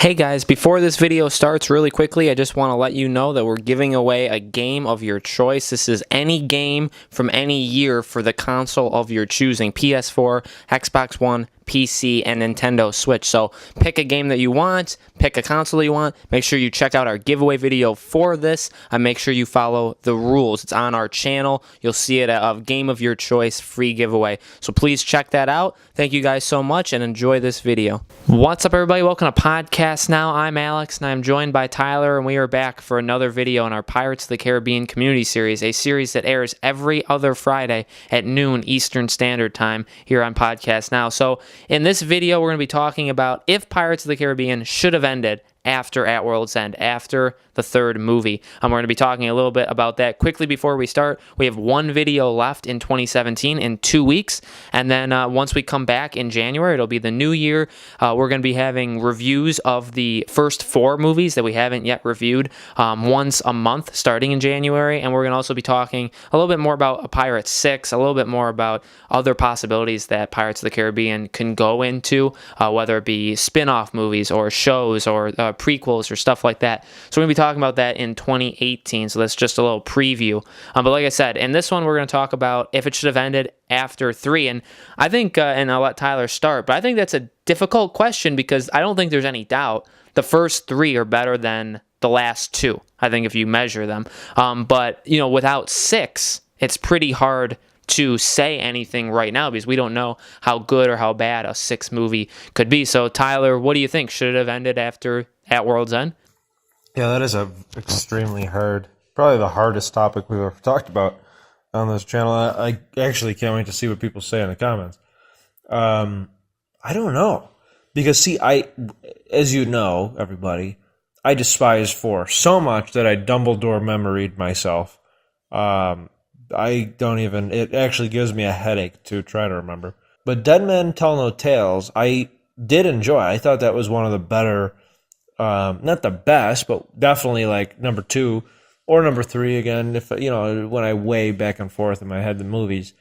Hey guys, before this video starts really quickly, I just want to let you know that we're giving away a game of your choice. This is any game from any year for the console of your choosing. PS4, Xbox One, PC, and Nintendo Switch. So pick a game that you want, pick a console you want. Make sure you check out our giveaway video for this, and make sure you follow the rules. It's on our channel. You'll see it a game of your choice free giveaway. So please check that out. Thank you guys so much and enjoy this video. What's up, everybody? Welcome to Podcast Now. I'm Alex and I'm joined by Tyler, and we are back for another video in our Pirates of the Caribbean Community Series, a series that airs every other Friday at noon Eastern Standard Time here on Podcast Now. So in this video, we're going to be talking about if Pirates of the Caribbean should have ended after At World's End, after the third movie. We're going to be talking a little bit about that quickly before we start. We have one video left in 2017 in 2 weeks, and then once we come back in January, it'll be the new year. We're going to be having reviews of the first 4 movies that we haven't yet reviewed once a month starting in January, and we're going to also be talking a little bit more about Pirates 6, a little bit more about other possibilities that Pirates of the Caribbean can go into, whether it be spin-off movies or shows or prequels or stuff like that. So we're going to be talking about that in 2018, so that's just a little preview. But like I said, in this one, we're going to talk about if it should have ended after 3, and I think, and I'll let Tyler start, but I think that's a difficult question because I don't think there's any doubt the first 3 are better than the last 2, I think, if you measure them. But, you know, without 6, it's pretty hard to say anything right now because we don't know how good or how bad a 6 movie could be. So, Tyler, what do you think? Should it have ended after At World's End? Yeah, that is a extremely hard, probably the hardest topic we've ever talked about on this channel. I actually can't wait to see what people say in the comments. I don't know. Because, see, as you know, everybody, I despise 4 so much that I Dumbledore memoried myself. It actually gives me a headache to try to remember. But Dead Men Tell No Tales, I did enjoy. I thought that was one of the better, not the best, but definitely like number 2 or number 3 again, if when I weigh back and forth in my head the movies.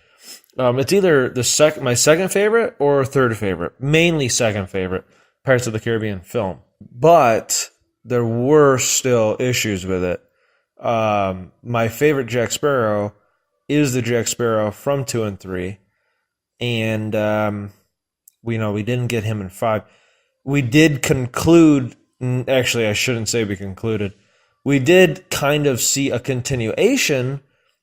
It's either my second favorite or third favorite, mainly second favorite Pirates of the Caribbean film. But there were still issues with it. My favorite Jack Sparrow is the Jack Sparrow from 2 and 3, and we didn't get him in 5. We did conclude. Actually, I shouldn't say we concluded. We did kind of see a continuation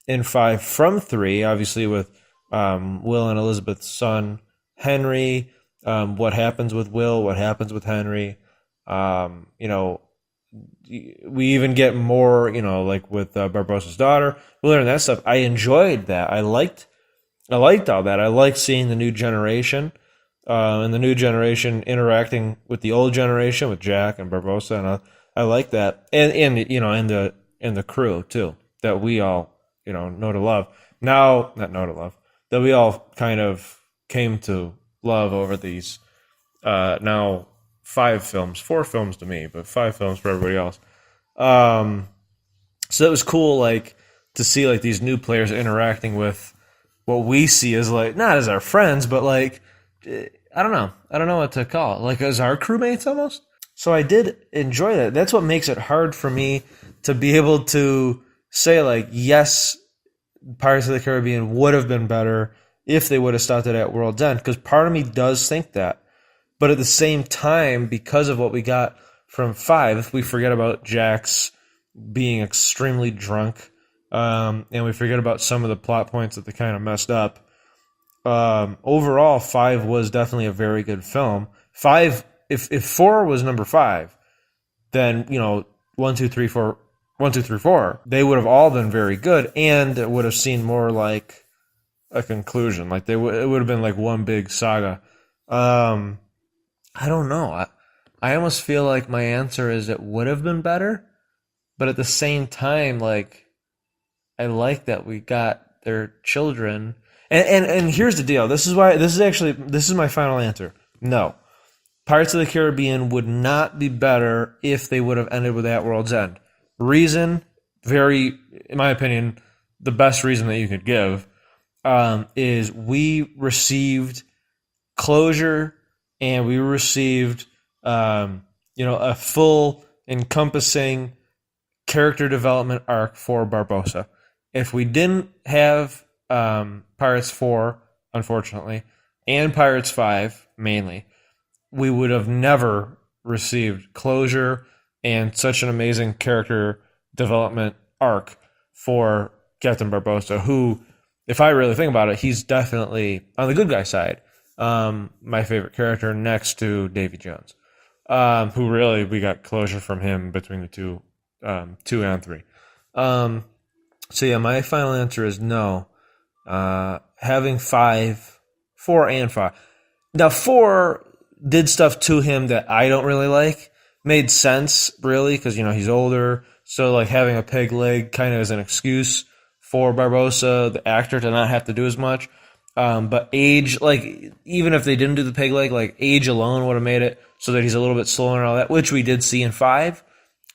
in 5 from 3, obviously with Will and Elizabeth's son, Henry, what happens with Will, what happens with Henry. We even get more, like with Barbossa's daughter. We learn that stuff. I enjoyed that. I liked all that. I liked seeing the new generation, and the new generation interacting with the old generation, with Jack and Barbossa, and I like that. And the crew too, that we all know to love. Now, not know to love, that we all kind of came to love over these now 4 films to me, but 5 films for everybody else. So it was cool, like, to see like these new players interacting with what we see as like not as our friends, but like I don't know what to call it, like as our crewmates almost. So I did enjoy that. That's what makes it hard for me to be able to say like, yes, Pirates of the Caribbean would have been better if they would have stopped it at World's End, because part of me does think that. But at the same time, because of what we got from 5, if we forget about Jack's being extremely drunk, and we forget about some of the plot points that they kind of messed up, overall, 5 was definitely a very good film. 5, if 4 was number 5, then 1, 2, 3, 4, 1, 2, 3, 4, they would have all been very good, and it would have seemed more like a conclusion. Like it would have been like one big saga. I don't know. I almost feel like my answer is it would have been better, but at the same time, like, I like that we got their children. And here's the deal. This is my final answer. No. Pirates of the Caribbean would not be better if they would have ended with At World's End. Reason, in my opinion, the best reason that you could give, is we received closure and we received a full encompassing character development arc for Barbossa. If we didn't have Pirates 4, unfortunately, and Pirates 5 mainly, we would have never received closure and such an amazing character development arc for Captain Barbossa, who, if I really think about it, he's definitely on the good guy side. My favorite character next to Davy Jones, who really we got closure from him between the two and 3. So yeah, my final answer is no. Having 4 and 5. Now 4 did stuff to him that I don't really like. Made sense, really, because, he's older. So, like, having a peg leg kind of is an excuse for Barbossa, the actor, to not have to do as much. But age, like, even if they didn't do the peg leg, like, age alone would have made it so that he's a little bit slower and all that, which we did see in 5.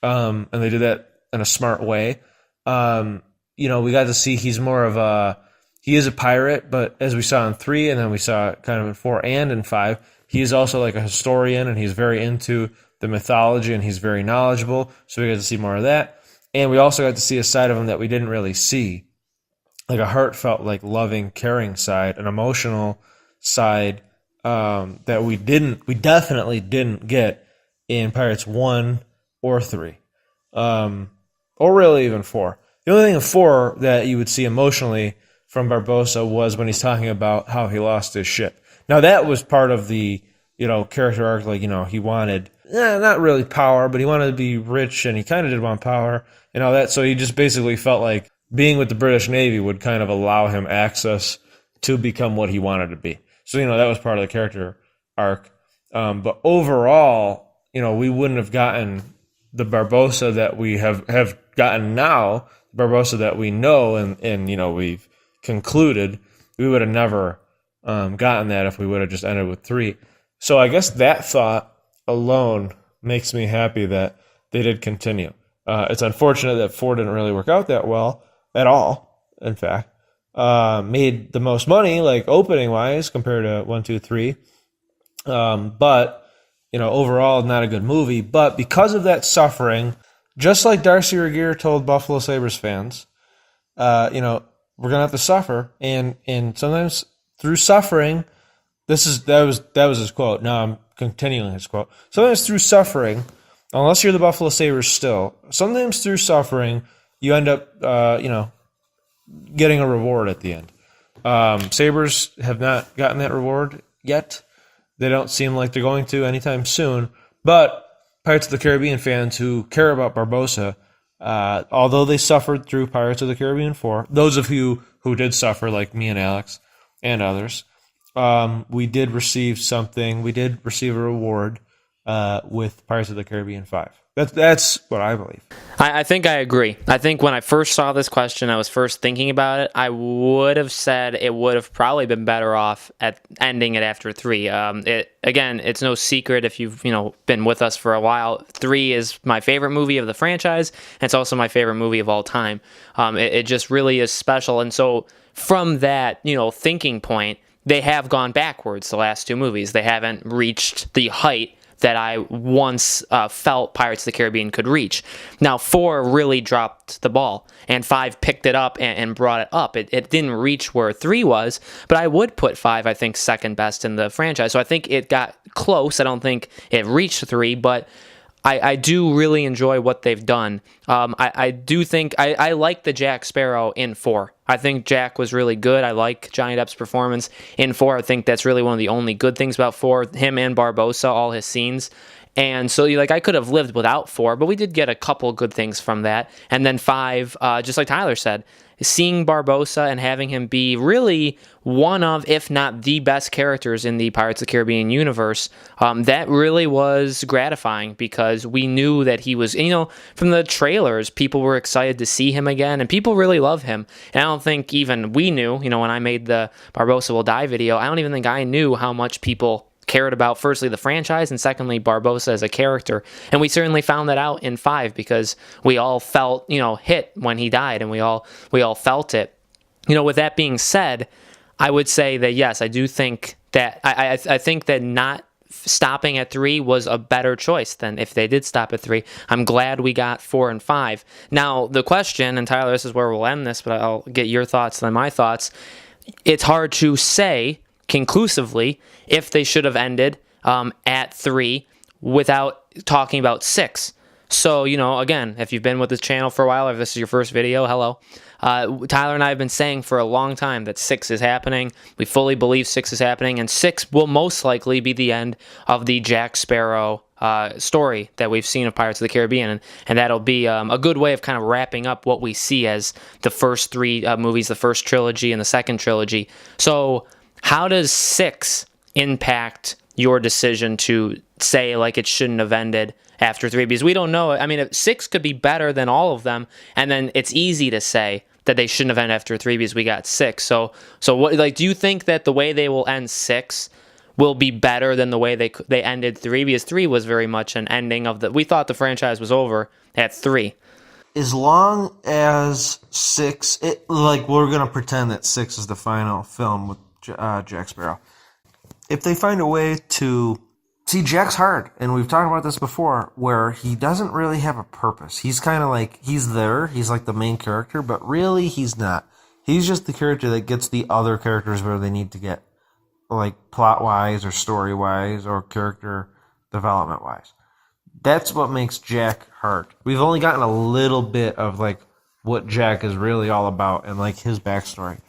And they did that in a smart way. We got to see he is a pirate, but as we saw in 3, and then we saw kind of in 4 and in 5, he is also like a historian, and he's very into the mythology, and he's very knowledgeable. So we got to see more of that. And we also got to see a side of him that we didn't really see, like a heartfelt, like loving, caring side, an emotional side that we definitely didn't get in Pirates 1 or 3, or really even 4. The only thing in 4 that you would see emotionally from Barbossa was when he's talking about how he lost his ship. Now that was part of the, character arc, like, he wanted, not really power, but he wanted to be rich, and he kind of did want power and all that. So he just basically felt like being with the British Navy would kind of allow him access to become what he wanted to be. So, that was part of the character arc. But overall, we wouldn't have gotten the Barbossa that we have gotten now, Barbossa that we know and we've concluded. We would have never gotten that if we would have just ended with 3. So I guess that thought alone makes me happy that they did continue. It's unfortunate that 4 didn't really work out that well at all, in fact. Made the most money, like opening-wise, compared to 1, 2, 3. But, overall, not a good movie. But because of that suffering, just like Darcy Regier told Buffalo Sabres fans, we're going to have to suffer. And sometimes through suffering, that was his quote. Now I'm continuing his quote. Sometimes through suffering, unless you're the Buffalo Sabres still, sometimes through suffering, you end up, getting a reward at the end. Sabres have not gotten that reward yet. They don't seem like they're going to anytime soon. But Pirates of the Caribbean fans who care about Barbossa, although they suffered through Pirates of the Caribbean 4, those of you who did suffer, like me and Alex and others, we did receive something. We did receive a reward with Pirates of the Caribbean 5. That's what I believe. I think I agree. I think when I first saw this question, I was first thinking about it, I would have said it would have probably been better off at ending it after 3. Again, it's no secret if you've been with us for a while. 3 is my favorite movie of the franchise, and it's also my favorite movie of all time. It just really is special, and so from that thinking point, they have gone backwards. The last 2 movies, they haven't reached the height that I once felt Pirates of the Caribbean could reach. Now, 4 really dropped the ball, and 5 picked it up and brought it up. It didn't reach where 3 was, but I would put 5, I think, second best in the franchise. So I think it got close. I don't think it reached 3, but I do really enjoy what they've done. I do think I like the Jack Sparrow in 4. I think Jack was really good. I like Johnny Depp's performance in 4. I think that's really one of the only good things about 4. Him and Barbossa, all his scenes. And so, I could have lived without 4, but we did get a couple good things from that. And then 5, just like Tyler said, seeing Barbossa and having him be really one of, if not the best characters in the Pirates of the Caribbean universe, that really was gratifying because we knew that he was, from the trailers, people were excited to see him again, and people really love him. And I don't think even we knew, when I made the Barbossa Will Die video, I don't even think I knew how much people cared about, firstly, the franchise, and secondly, Barbossa as a character. And we certainly found that out in 5 because we all felt, hit when he died, and we all felt it. With that being said, I would say that, yes, I do think that, I think that not stopping at 3 was a better choice than if they did stop at 3. I'm glad we got 4 and 5. Now, the question, and Tyler, this is where we'll end this, but I'll get your thoughts and my thoughts. It's hard to say conclusively if they should have ended at 3 without talking about 6. So, again, if you've been with this channel for a while, or if this is your first video, hello. Tyler and I have been saying for a long time that 6 is happening. We fully believe 6 is happening, and 6 will most likely be the end of the Jack Sparrow story that we've seen of Pirates of the Caribbean, and that'll be a good way of kind of wrapping up what we see as the first 3 movies, the first trilogy and the second trilogy. So how does 6 impact your decision to say like it shouldn't have ended after 3? Because we don't know. I mean, 6 could be better than all of them, and then it's easy to say that they shouldn't have ended after 3 because we got 6. So what? Like, do you think that the way they will end 6 will be better than the way they ended 3? Because 3 was very much an ending of we thought the franchise was over at 3. As long as 6, we're gonna pretend that 6 is the final film with Jack Sparrow. If they find a way to see, Jack's hard, and we've talked about this before, where he doesn't really have a purpose. He's kind of like, he's there, he's like the main character, but really he's not. He's just the character that gets the other characters where they need to get, like plot-wise or story-wise or character development-wise. That's what makes Jack hard. We've only gotten a little bit of like what Jack is really all about and like his backstory.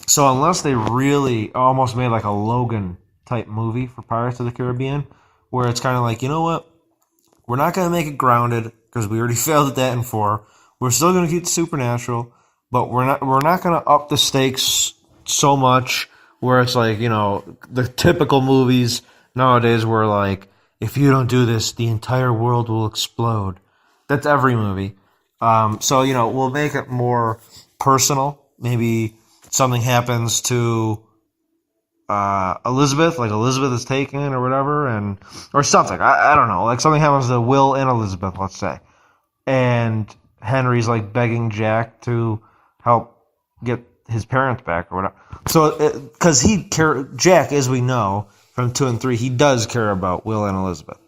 So unless they really almost made like a Logan type movie for Pirates of the Caribbean, where it's kind of like, you know what, we're not going to make it grounded because we already failed at that in 4. We're still going to keep the supernatural, but we're not going to up the stakes so much where it's like, the typical movies nowadays where like, if you don't do this, the entire world will explode. That's every movie. So we'll make it more personal. Maybe something happens to Elizabeth, like Elizabeth is taken or whatever, or something. I don't know. Like something happens to Will and Elizabeth, let's say. And Henry's like begging Jack to help get his parents back or whatever. So, because Jack, as we know from 2 and 3, he does care about Will and Elizabeth.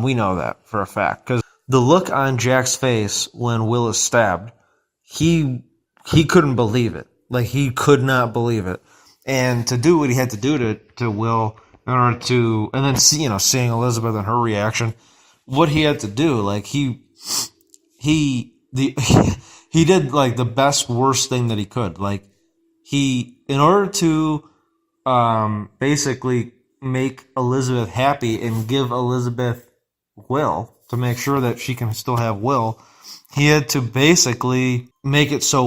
We know that for a fact. Because the look on Jack's face when Will is stabbed, he couldn't believe it. Like, he could not believe it. And to do what he had to do to Will in order to, and then seeing Elizabeth and her reaction, what he had to do, like he did like the best worst thing that he could. Like in order to basically make Elizabeth happy and give Elizabeth Will to make sure that she can still have Will, he had to basically make it so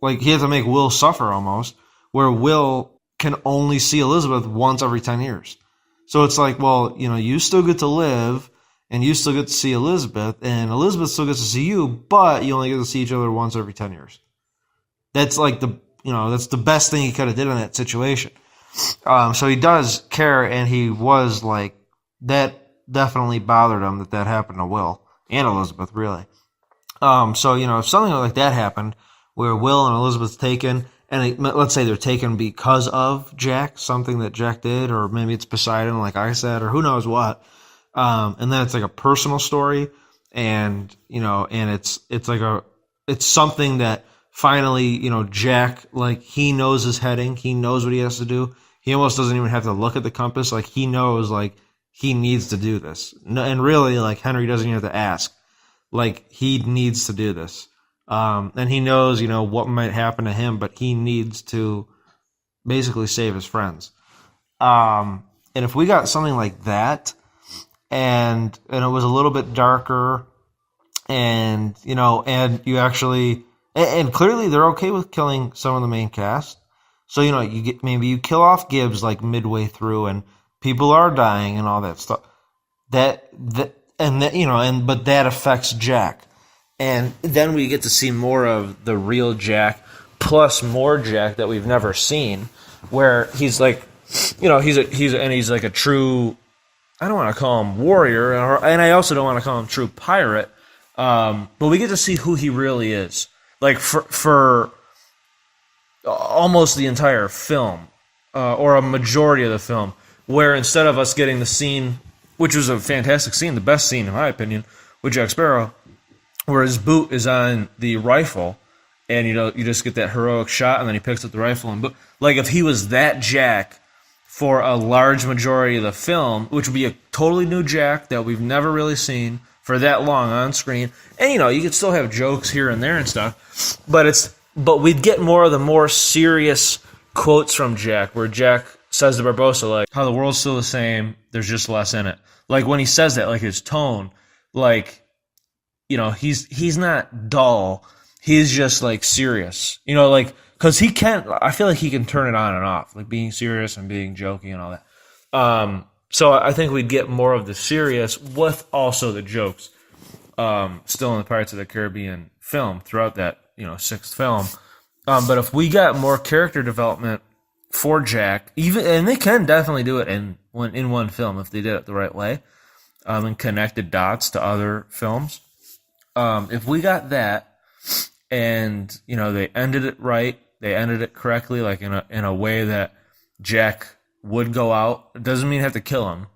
he had to make Will suffer almost, where Will can only see Elizabeth once every 10 years. So it's like, well, you still get to live, and you still get to see Elizabeth, and Elizabeth still gets to see you, but you only get to see each other once every 10 years. That's like that's the best thing he could have did in that situation. So he does care, and he was like, that definitely bothered him that happened to Will and Elizabeth, really. So, if something like that happened, where Will and Elizabeth's taken, and let's say they're taken because of Jack, something that Jack did, or maybe it's Poseidon, like I said, or who knows what. And then it's like a personal story, and and it's something that finally, Jack, like, he knows his heading, he knows what he has to do. He almost doesn't even have to look at the compass, like he knows, like he needs to do this. And really, like Henry doesn't even have to ask, like he needs to do this. And he knows, what might happen to him, but he needs to basically save his friends. And if we got something like that, and it was a little bit darker, and and you actually, and clearly they're okay with killing some of the main cast. So maybe you kill off Gibbs like midway through, and people are dying and all that stuff. But that affects Jack. And then we get to see more of the real Jack, plus more Jack that we've never seen, where he's like, he's like a true, I don't want to call him warrior, and I also don't want to call him true pirate, but we get to see who he really is, like for almost the entire film, or a majority of the film. where instead of us getting the scene, which was a fantastic scene, the best scene in my opinion, with Jack Sparrow, where his boot is on the rifle, and you just get that heroic shot, and then he picks up the rifle and like if he was that Jack for a large majority of the film, which would be a totally new Jack that we've never really seen for that long on screen, and you could still have jokes here and there and stuff, but we'd get more of the more serious quotes from Jack, where Jack says to Barbossa, like, how the world's still the same, there's just less in it. Like, when he says that, like, his tone, like, he's not dull. He's just, like, serious. Like, because I feel like he can turn it on and off, like being serious and being joking and all that. So I think we'd get more of the serious with also the jokes still in the Pirates of the Caribbean film throughout that, sixth film. But if we got more character development for Jack, and they can definitely do it in one film if they did it the right way, and connected dots to other films. If we got that, and they ended it right, they ended it correctly, like in a way that Jack would go out. It doesn't mean you have to kill him.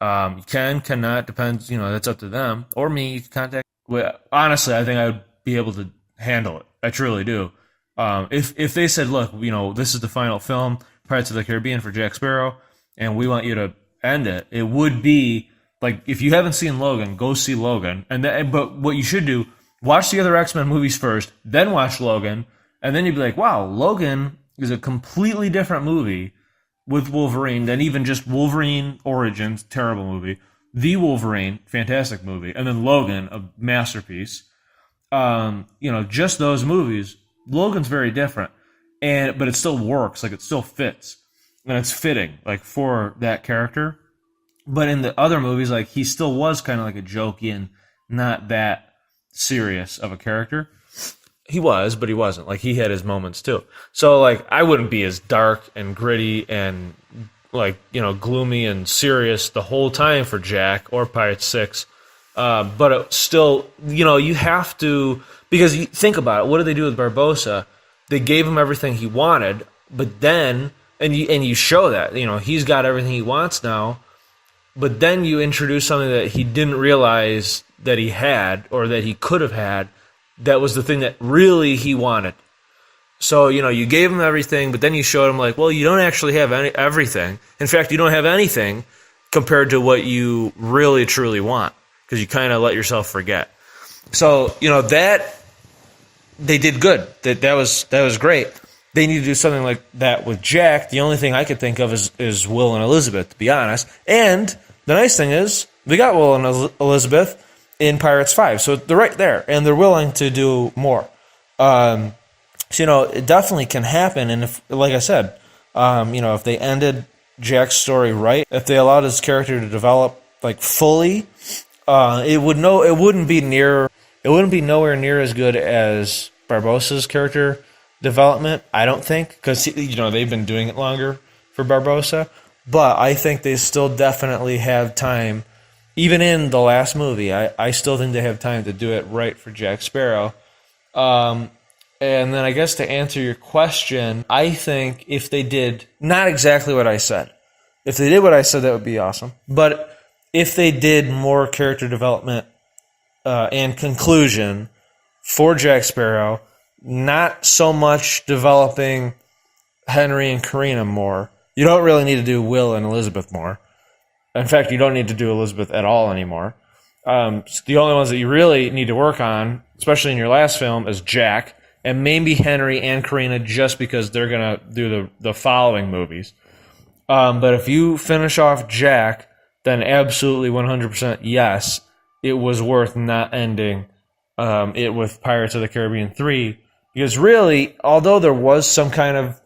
You cannot, depends. That's up to them or me. You can contact. Well, honestly, I think I would be able to handle it. I truly do. If they said, look, this is the final film, Pirates of the Caribbean for Jack Sparrow, and we want you to end it, it would be like, if you haven't seen Logan, go see Logan. But what you should do, watch the other X-Men movies first, then watch Logan, and then you'd be like, wow, Logan is a completely different movie with Wolverine than even just Wolverine Origins, terrible movie, The Wolverine, fantastic movie, and then Logan, a masterpiece. Just those movies, Logan's very different, but it still works, like it still fits, and it's fitting, like for that character. But in the other movies, like he still was kind of like a jokey and not that serious of a character. He was, but he wasn't. Like he had his moments too. So like I wouldn't be as dark and gritty and like gloomy and serious the whole time for Jack or Pirates 6. But it still, you have to, because you think about it. What did they do with Barbossa? They gave him everything he wanted, but then, and you show that, he's got everything he wants now, but then you introduce something that he didn't realize that he had or that he could have had. That was the thing that really he wanted. So, you gave him everything, but then you showed him like, well, you don't actually have everything. In fact, you don't have anything compared to what you really, truly want, because you kind of let yourself forget. So, that they did good. That was great. They need to do something like that with Jack. The only thing I could think of is Will and Elizabeth, to be honest. And the nice thing is, we got Will and Elizabeth in Pirates 5, so they're right there, and they're willing to do more. So, it definitely can happen, and if, like I said, if they ended Jack's story right, if they allowed his character to develop like fully, it wouldn't be nowhere near as good as Barbossa's character development, I don't think, because they've been doing it longer for Barbossa, but I think they still definitely have time. Even in the last movie, I still think they have time to do it right for Jack Sparrow. And then I guess to answer your question, I think if they did not exactly what I said, if they did what I said, that would be awesome. But if they did more character development and conclusion for Jack Sparrow, not so much developing Henry and Karina more. You don't really need to do Will and Elizabeth more. In fact, you don't need to do Elizabeth at all anymore. The only ones that you really need to work on, especially in your last film, is Jack, and maybe Henry and Karina, just because they're going to do the following movies. But if you finish off Jack, then absolutely 100% yes, it was worth not ending it with Pirates of the Caribbean 3. Because really, although there was some kind of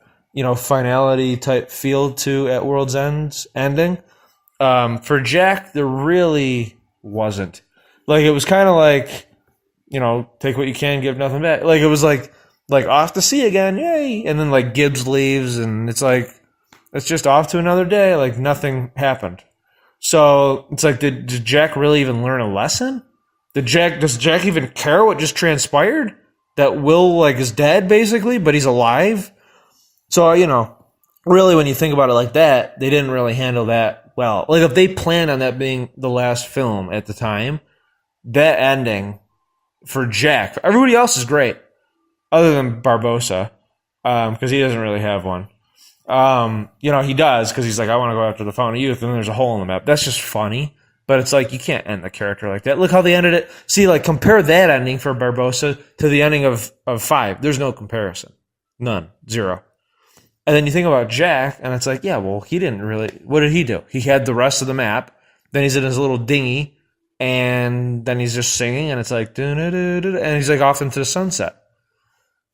finality type feel to At World's End's ending, for Jack, there really wasn't. Like, it was kind of like, take what you can, give nothing back. Like, it was like off to sea again, yay! And then, like, Gibbs leaves, and it's like, it's just off to another day, like, nothing happened. So, it's like, did Jack really even learn a lesson? Does Jack even care what just transpired? That Will, like, is dead, basically, but he's alive? So, really, when you think about it like that, they didn't really handle that well. Like, if they planned on that being the last film at the time, that ending for Jack, everybody else is great, other than Barbossa, because he doesn't really have one. He does, because he's like, I want to go after the Fountain of Youth, and there's a hole in the map. That's just funny. But it's like, you can't end the character like that. Look how they ended it. See, like, compare that ending for Barbossa to the ending of 5. There's no comparison. None. Zero. And then you think about Jack, and it's like, yeah, well, he didn't really... What did he do? He had the rest of the map. Then he's in his little dinghy, and then he's just singing, and it's like... And he's like off into the sunset.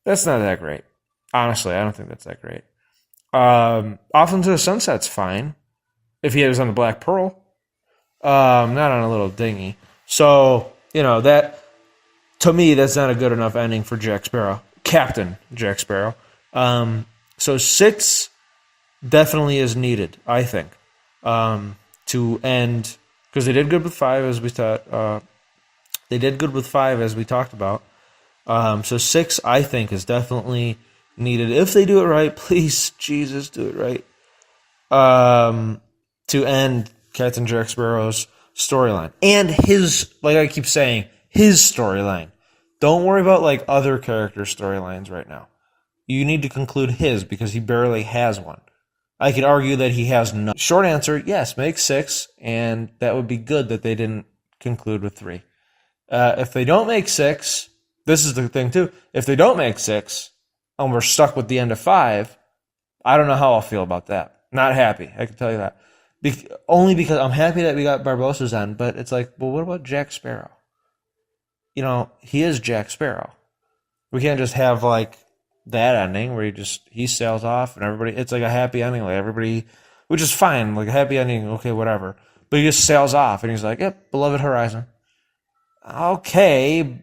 That's not that great. Honestly, I don't think that's that great. Off into the sunset's fine. If he was on the Black Pearl. Not on a little dinghy. So, that, to me, that's not a good enough ending for Jack Sparrow. Captain Jack Sparrow. So 6 definitely is needed, I think, to end, because they did good with 5, as we thought. They did good with 5, as we talked about. So 6, I think, is definitely needed. If they do it right, please, Jesus, do it right. To end Captain Jack Sparrow's storyline. And his, like I keep saying, his storyline. Don't worry about, like, other character storylines right now. You need to conclude his, because he barely has one. I could argue that he has none. Short answer, yes, make 6, and that would be good that they didn't conclude with 3. If they don't make 6, this is the thing too, if they don't make 6, and we're stuck with the end of 5, I don't know how I'll feel about that. Not happy, I can tell you that. Only because I'm happy that we got Barbossa's end, but it's like, well, what about Jack Sparrow? He is Jack Sparrow. We can't just have, like, that ending where he sails off and everybody, it's like a happy ending, like everybody, which is fine, like a happy ending, okay, whatever. But he just sails off and he's like, yep, beloved horizon. Okay.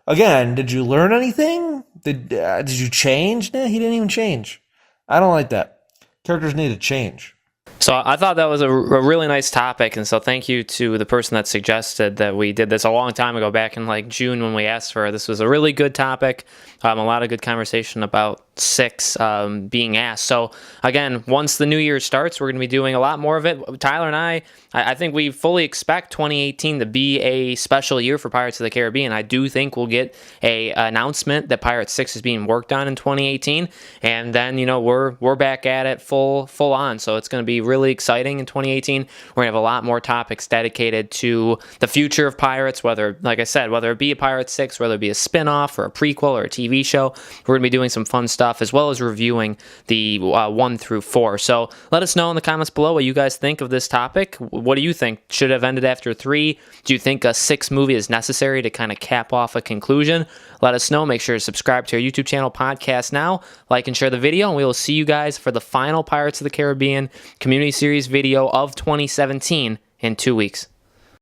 Again, did you learn anything? Did you change? Nah, he didn't even change. I don't like that. Characters need to change. So I thought that was a really nice topic, and so thank you to the person that suggested that we did this a long time ago, back in like June when we asked for it. This was a really good topic, a lot of good conversation about 6 being asked. So again, once the new year starts, we're going to be doing a lot more of it. Tyler and I think we fully expect 2018 to be a special year for Pirates of the Caribbean. I do think we'll get a announcement that Pirates 6 is being worked on in 2018, and then we're back at it full on. So it's going to be really exciting in 2018. We're going to have a lot more topics dedicated to the future of Pirates, whether it be a Pirates 6, whether it be a spin-off or a prequel or a TV show. We're going to be doing some fun stuff as well as reviewing the 1 through 4. So let us know in the comments below what you guys think of this topic. What do you think? Should have ended after 3? Do you think a 6 movie is necessary to kind of cap off a conclusion? Let us know. Make sure to subscribe to our YouTube channel, Podcast Now. Like and share the video, and we will see you guys for the final Pirates of the Caribbean Community Series video of 2017 in 2 weeks.